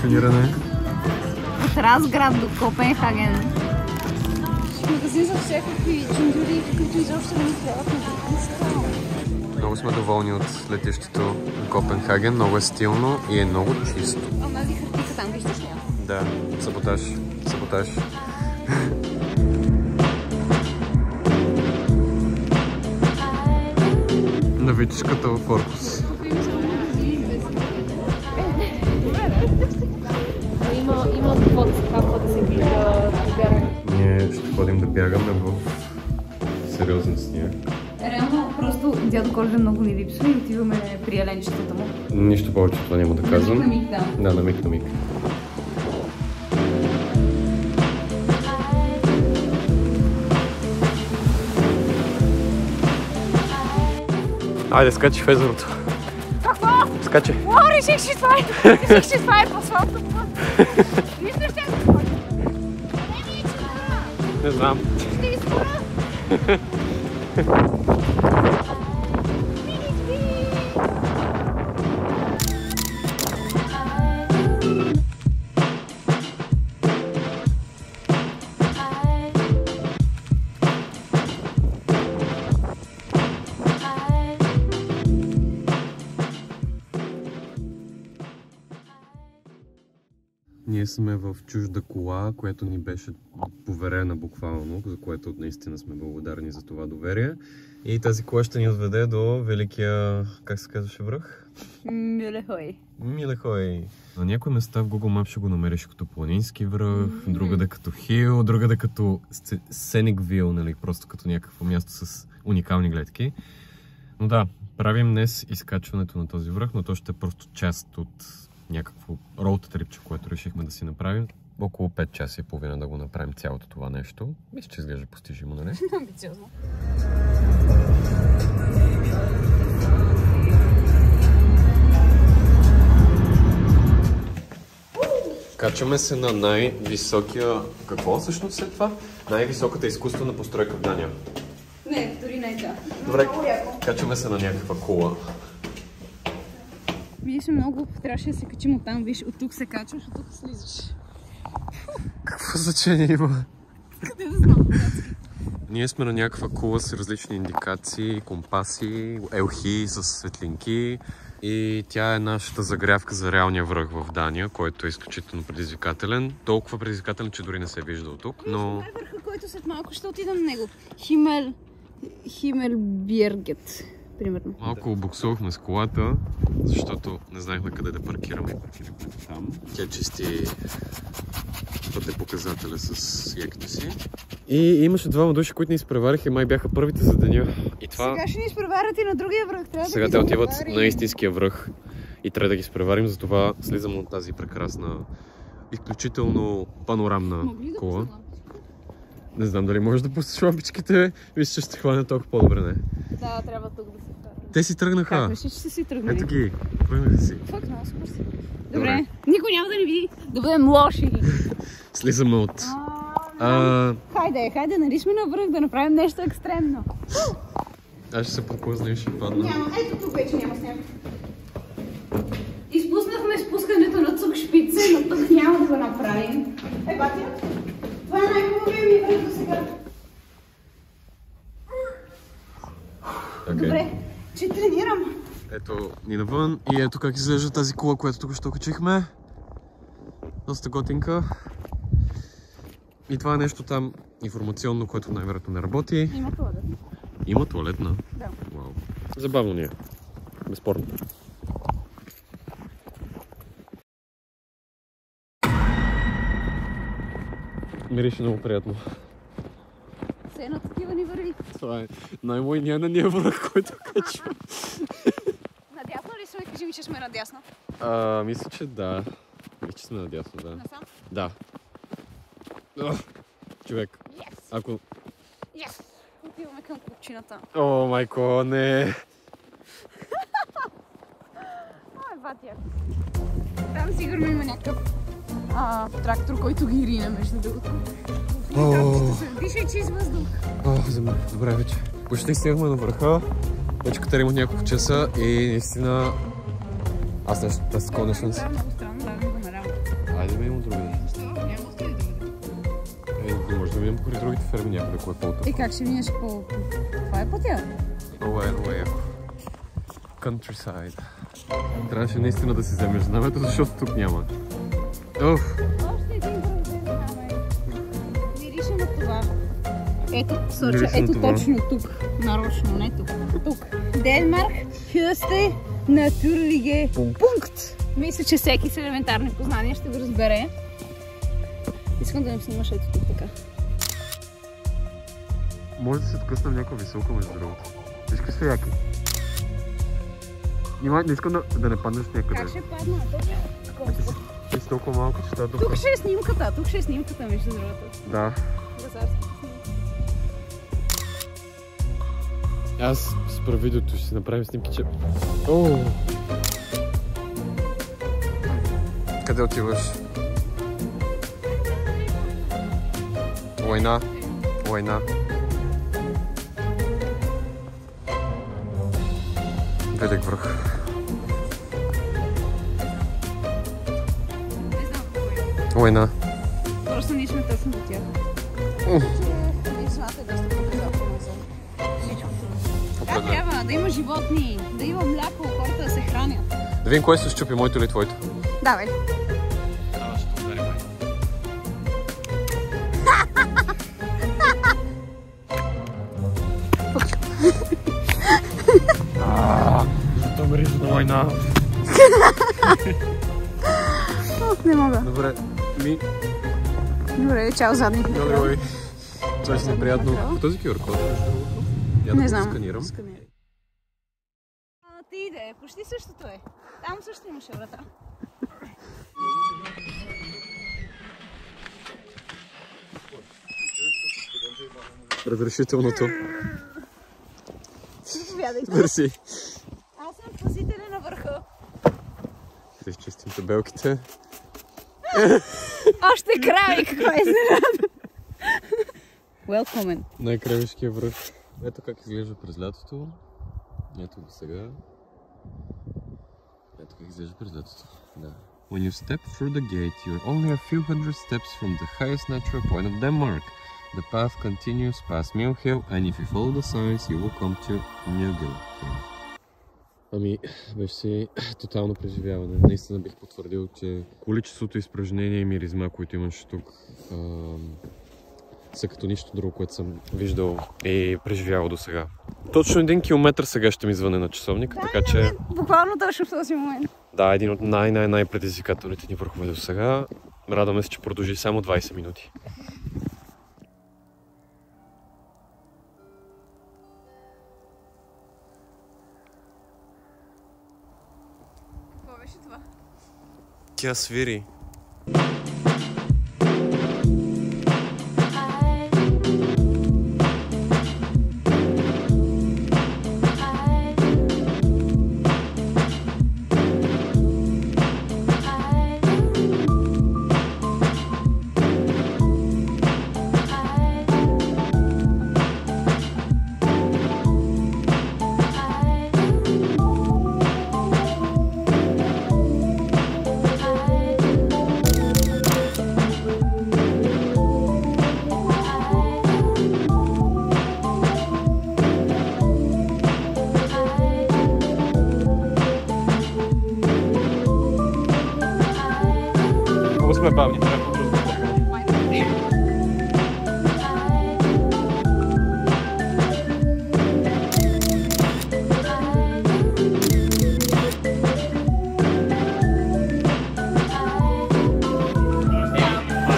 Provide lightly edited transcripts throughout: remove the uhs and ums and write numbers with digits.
позициониране. От Разград до Копенхаген. Магазин за всякакви чундюри, които изобщо не трябват на Българска. Много сме доволни от летището в Копенхаген. Много е стилно и е много чисто. Онази хартика там, виждаш ли? Да, саботаж. Саботаж. Навичката в Оркус. Има какво да се гледа да бягаме. Ние ще ходим да бягаме в сериозен сняг. Реално, просто дядо Коледа много ни липсва и отиваме при еленчетата му. Нищо повече това няма да казвам. На миг, да. Да, на миг, на миг. Айде, скачи в езерото. Какво? Скачи. О, реших, че това е. Реших, че това е по-слабото път. Виждаш ли какво? Къде ми е чудара? Не знам. Ще изпора. Ние сме в чужда кола, която ни беше поверена буквално, за което наистина сме благодарни за това доверие. И тази кола ще ни отведе до великия, как се казваше, връх? Мюлехой. Мюлехой. На някои места в Google Maps ще го намериш като планински връх, другаде като хил, другаде като Scenic View, нали, просто като някакво място с уникални гледки. Но да, правим днес изкачването на този връх, но то ще е просто част от някакво роуд трипче, което решихме да си направим. Около 5 часа и половина да го направим цялото това нещо. Мисля, че изглежда постижимо, нали? Амбициозно. Качваме се на най-високия... Какво всъщност е това? Най-високата изкуствена постройка в Дания. Не, дори не е тя. Добре, качваме се на някаква кола. Видиш много, трябваше да се качим от там, виж, от тук се качваш, от тук слизаш. Какво значение има? Къде да знам? Ние сме на някаква кола с различни индикации, компаси, елхи с светлинки и тя е нашата загрявка за реалния връх в Дания, който е изключително предизвикателен. Толкова предизвикателен, че дори не се вижда от тук, но... Това е върха, който след малко ще отида на него. Химелбергет. Примерно. Малко обуксувахме с колата, защото не знаехме къде да паркираме и паркираме там. Тя чисти пътепоказателя с яките си. И имаше двама души, които ни изпревариха и май бяха първите за деня. И това... Сега ще ни изпреварят и на другия връх. Трябва Сега те отиват на истинския връх и трябва да ги изпреварим, затова слизам от тази прекрасна, изключително панорамна кола. Не знам дали можеш да пустиш лампичките, виж, че ще хване толкова по-добре, не? Да, трябва тук да се вкара. Те си тръгнаха. Как мислиш, че са си тръгнали? Ето ги, тръгнаха си. Фак, много супер си. Добре, никой няма да ни види, да бъдем лоши. Слизаме от... Хайде, нали сме на връх да направим нещо екстремно. Аз ще се подплъзна и ще падна. Няма, ето тук вече няма сняг. Изпуснахме спускането на Цукшпице, но тук няма да го направим. Батя, това е най-хубавия ми връх до сега. Добре, че тренирам. Ето ни навън и ето как изглежда тази кола, която тук ще качихме. Доста готинка. И това е нещо там информационно, което най-вероятно не работи. Има туалетна. Има туалетна? Да. Вау. Забавно ни е. Безспорно. Мирише много приятно. Все на такива ни върви. Това е най-мойния на ния връх, който качва. Надясно ли сме? Кажи ми, че сме надясно. Мисля, че да. Мисля, че сме надясно, да. Насам? Да. Човек. Yes! Ако... Yes! Отиваме към купчината. О, майко, не! Ой, батя. Там сигурно има някакъв трактор, който ги рине, между другото. Дишай чист въздух. Добре вече. Почти стигнахме на върха. Вече катерим от няколко часа и наистина... Аз нещо такова нещо не си. Много странно, да, го наляво. минем другаде. Защо? Няма откъде другаде. Не може да минем покрай другите ферми някъде, кое е по-тъпо. И как ще минеш по... Това е пътя? Това е яко. Countryside. Трябваше наистина да си вземеш знамето, защото тук няма. Оф! Още един друг знаме. Мирише на това. Ето, соча, ето точно тук. Нарочно, не тук. Тук. Денмарк, Хюсте, Натюрлиге, пункт. Мисля, че всеки с елементарни познания ще го разбере. Искам да не снимаш ето тук така. Може да се откъснем някаква висока между другото. Виж какви са яки. Не искам да не паднеш някъде. Как ще падна? Ти си толкова малко, че това тук ще е снимката, тук ще е снимката между другото. Да. Аз спра видеото, ще си направим снимки, че... Ооо! Къде отиваш? Война. Война. Велик връх. Не знам какво е. Война. Просто ние сме точно до тях. Висмата е доста по-безопасна за всичко. Как трябва? Да има животни, да има мляко, хората да се хранят. Да видим кой се счупи, моето или твоето? Давай. Ще удари май. Защо мириш на война? Не мога. Добре, Добре, чао задник. Ой, това е неприятно. По този QR-код, между другото. Я да го сканирам. Ти иде, почти същото е. Там също имаше врата. Разрешителното. Заповядайте. Мерси. Аз съм пазителя на върха. Да изчистим табелките. Още край, какво е изненада. Welcome. Най-крайвишкия връх. Ето как изглежда през лятото. Ето го сега. Ето как изглежда през лятото. Да. When you step through the gate, you're only a few hundred steps from the highest natural point of Denmark. The path continues past Mill Hill, and if you follow the signs, you will come to Mjøgel Hill. Ами, беше си тотално преживяване. Наистина бих потвърдил, че количеството изпражнения и миризма, които имаш тук, са като нищо друго, което съм виждал и преживявал до сега. Точно 1 километър сега ще ми звъне на часовника, така че... Буквално точно в този момент. Да, един от най-предизвикателните ни върхове до сега. Радваме се, че продължи само 20 минути. Какво беше това? Тя свири. Сме бавни, трябва по-бързо да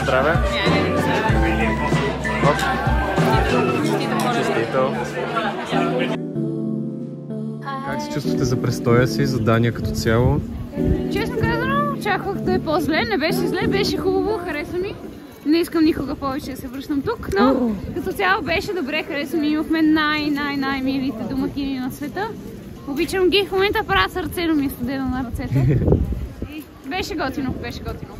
здраве! Честито! Как се чувствате за престоя си, за Дания като цяло? Честно казано, очаквах да е по-зле, не беше зле, беше хубаво, хареса ми. Не искам никога повече да се връщам тук, но като цяло беше добре, хареса ми. Имахме най-милите домакини на света. Обичам ги, в момента правя сърце, но ми е студено на ръцете. И беше готино, беше готино.